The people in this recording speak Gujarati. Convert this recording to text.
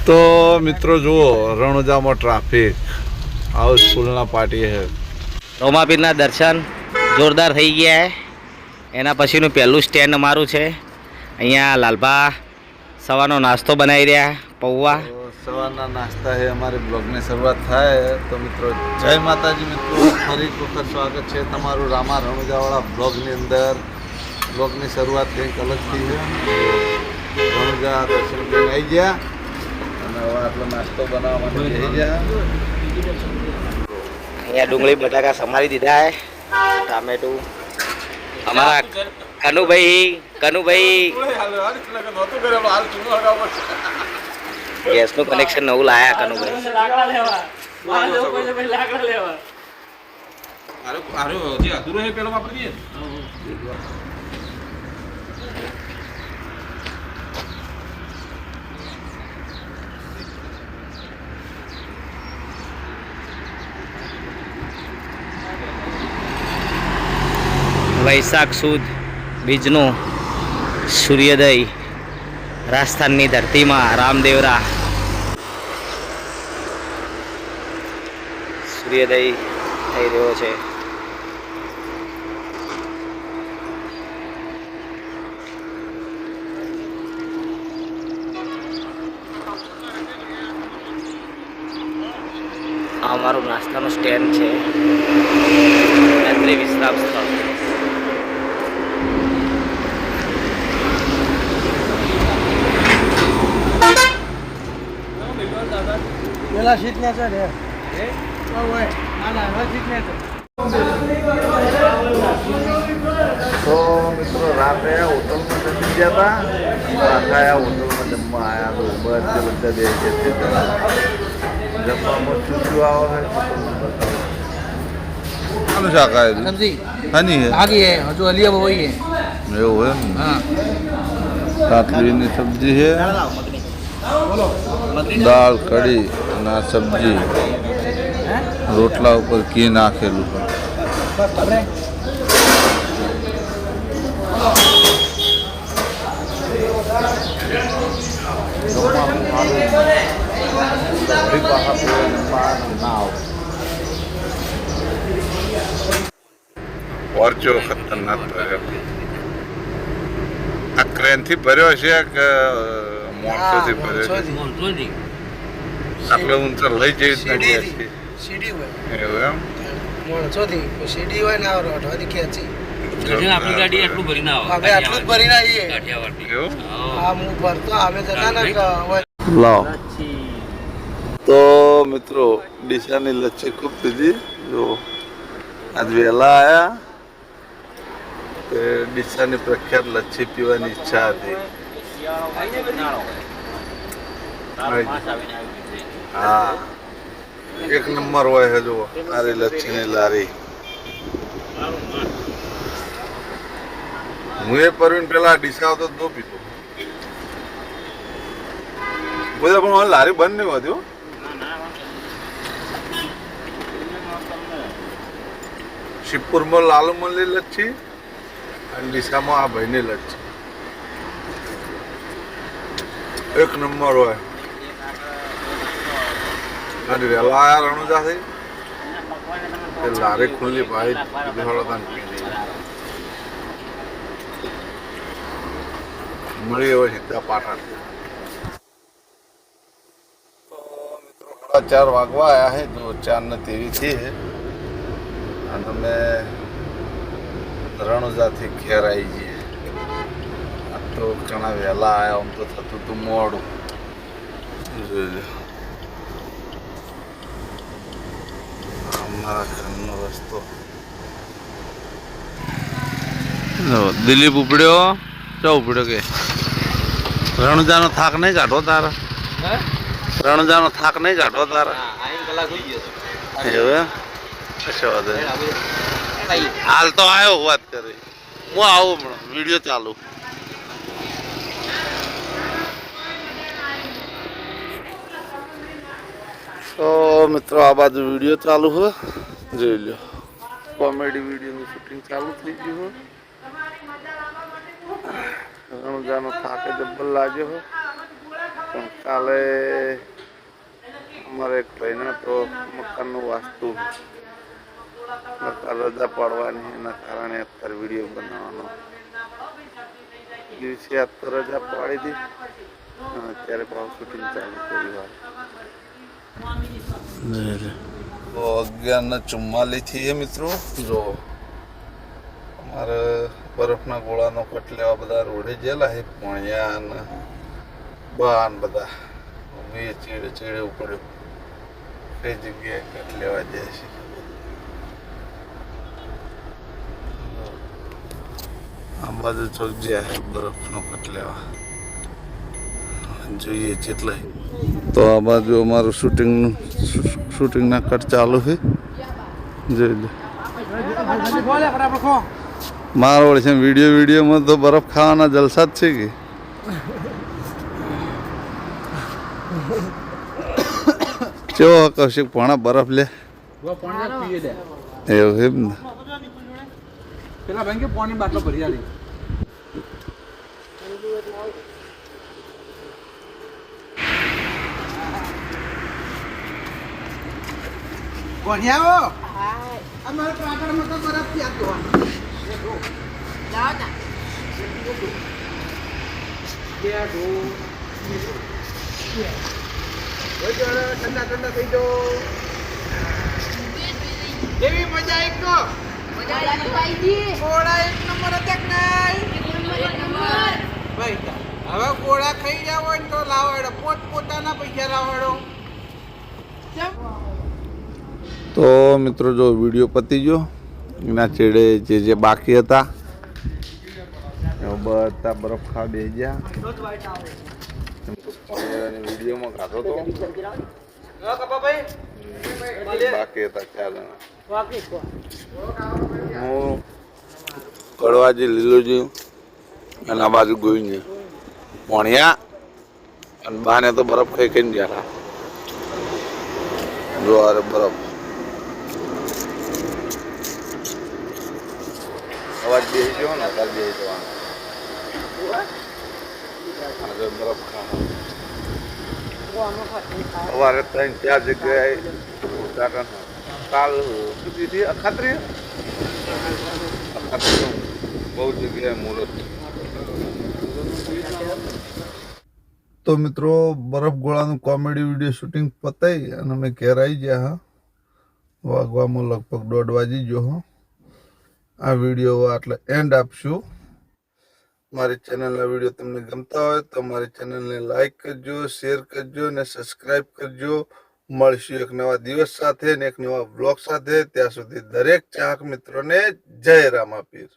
તો મિત્રો જુઓ રણુજામાં ટ્રાફિક હાઉસફુલના પાર્ટી છે. રોમાપીરના દર્શન જોરદાર થઈ ગયા છે. એના પછીનું પહેલું સ્ટેન્ડ અમારું છે. અહીંયા લાલભા સવારનો નાસ્તો બનાવી રહ્યા પૌવા. સવારના નાસ્તા છે અમારી બ્લોગની શરૂઆત થાય તો મિત્રો જય માતાજી. મિત્રો ફરી એક વખત સ્વાગત છે તમારું રામા રણુજાવાળા બ્લોગની અંદર. બ્લોગની શરૂઆત કંઈક અલગથી છે. રણુજા દર્શન કરીને આવી ગયા અને હવે આટલો નાસ્તો બનાવવા માટે થઈ ગયા. અહીંયા ડુંગળી બટાકા સમારી દીધા છે. ટામેટું અમારા કનુભાઈ ગેસનું કનેક્શન નવું લાયા કનુભાઈ. વૈશાખ સુદ બીજનું સૂર્યોદય રાજસ્થાનની ધરતીમાં રામદેવરા સૂર્યોદય થઈ રહ્યો છે. આ અમારું નાસ્તાનું સ્ટેન્ડ છે. રાત્રિ વિશ્રામ સ્થળ. પેલા સિગ્નેચર હે તો મિત્રો રાતે હોટલમાં જમી ગયા હતા. આખા હોટલમાં જમવા આવ્યા તો બધા બે જમવામાં શું શું આવે છે શાક આવે સબ્જી હાની આगी है जो अलिया वो वही है. એવું એમ. हाँ કાકડીની સબ્જી છે, દાળ કઢી અને આ સબ્જી રોટલા ઉપર ઘી નાખેલું છે. ઓરચો ખતરનાક આ ક્રેનથી ભર્યો છે કે મોણસોથી ભર્યો છે? આટલો ઊંચો લઈ જઈ જ નથી. सीढ़ी हुआ એવું એમ. मोणसो थी सीढ़ी हुआ ना और अठवादी खेची આપણી ગાડી આટલું ભરી ના આવે. હવે આટલું જ ભરીને આવીએ. એવું આ હું ભરતો અમે જતા ને લાવ. તો મિત્રો ડીસાની લચ્છી ખૂબ પીધી. જો આજ વહેલા આવ્યા તે ડીસાની પ્રખ્યાત લચ્છી પીવાની ઈચ્છા હતી. હા એક નંબર હોય છે. જુઓ આરી લચ્છીની લારી. હું એ પરવીન પેલા ડીસા આવતો તો પીતો બધા, પણ લારી બંધ નહીં હોતી. શિવપુરમાં લાલુ મલ્લી લચ્છી અને ડીસામાં આ ભાઈની લચ્છી એક નંબર હોય. આજે વહેલા આયા રણુજાથી તે લારી ખુલ્લી ભાઈ મળી હોય સીધા પાટણ. 4 વાગવા આવ્યા છે તો 4:23 છે અને તમે રણુજાથી ઘેર આવી જઈએ. આ તો ઘણા વહેલા આવ્યા. આમ તો થતું હતું મોડું. જોઈ અમારા ઘરનો રસ્તો. દિલીપ ઉપડ્યો ચો ઉપડ્યો કે રણુજાનો થાક નહીં કાઢો તારા? રણુજાનો થાક નહીં કાઢો તારા? એવું હાલ તો આવ્યો વાત કરી. હું આવું હમણાં વિડીયો ચાલુ. તો મિત્રો આ બાજુ વિડીયો ચાલુ હોય જોઈ લો. કોમેડી વિડીયોનું શૂટિંગ ચાલુ થઈ ગયું હોય. રણુજાનો થાકે જબ્બર લાગ્યો હોય પણ કાલે અમારે એક ભાઈને તો મકાનનું વાસ્તુ રજા પાડવાની એના કારણે અત્યારે વિડીયો બનાવવાનો દિવસે આજ તો રજા પાડી હતી અને અત્યારે પાછું શૂટિંગ ચાલુ કર્યું. તો 11:44 થી મિત્રો જો અમારે બરફના ગોળાનો કટ લેવા બધા રોડે ગયેલા છે પોણિયા ને બાન બધા ચીડે ચીડે ઉપડ્યો કઈ જગ્યાએ કટ લેવા જાય છે. આ બાજુ ચોક જાય બરફનો કટ લેવા જોઈએ જેટલા. તો આ બાજુ અમારું શૂટિંગના કટ ચાલુ છે જોઈ લો. મારો છે વિડીયોમાં તો બરફ ખાવાના જલસા જ છે કે કેવો કૌશિક પોણા બરફ લે એવું એમ ને. પેલા ભાઈ કે પાણી બાટલો ભરી આલી કોણ્યાઓ અમારે પાટણમાં તો બરફ થી આવતો ઠંડા ઠંડા થઈ જાઓ. એવી મજા એક તો ગોળા એક નંબર હતા કે નહીં ભાઈ. હવે ગોળા ખાઈ જાવ હોય તો લાવાડો પોતાના પૈસા લાવાડો. તો મિત્રો જો વિડીયો પતી ગયો એના છેડે જે બાકી હતા બધા બરફ ખાવા બેસી ગયા. વિડીયોમાં ખાધો તો બાકી હતા 4 જણા. હું કડવાજી લીલોજી અને આ બાજુ ગોવિંદજી પોણિયા અને બાને તો બરફ ખાઈ ખાઈને ગયા હતા. જો અરે બરફ અવાજ બેસી ગયો ને અત્યારે બેસી જવાનો બરફ ખાવા સવારે 3-4 જગ્યાએ કાલ સુધી અખાત્રી બહુ જગ્યાએ મુહૂર્ત. તો મિત્રો બરફ ગોળાનું કોમેડી વિડીયો શૂટિંગ પતાવી અને અમે ઘેર આવી ગયા. હા વાગવામાં લગભગ 1:30 વાગી ગયો. હો આ વિડીયો એટલે એન્ડ આપશું. મારી ચેનલના વિડીયો તમને ગમતા હોય તો મારી ચેનલને લાઈક કરજો, શેર કરજો અને સબસ્ક્રાઈબ કરજો. મળશું એક નવા દિવસ સાથે ને એક નવા બ્લોગ સાથે. ત્યાં સુધી દરેક ચાહક મિત્રોને જય રામાપીર.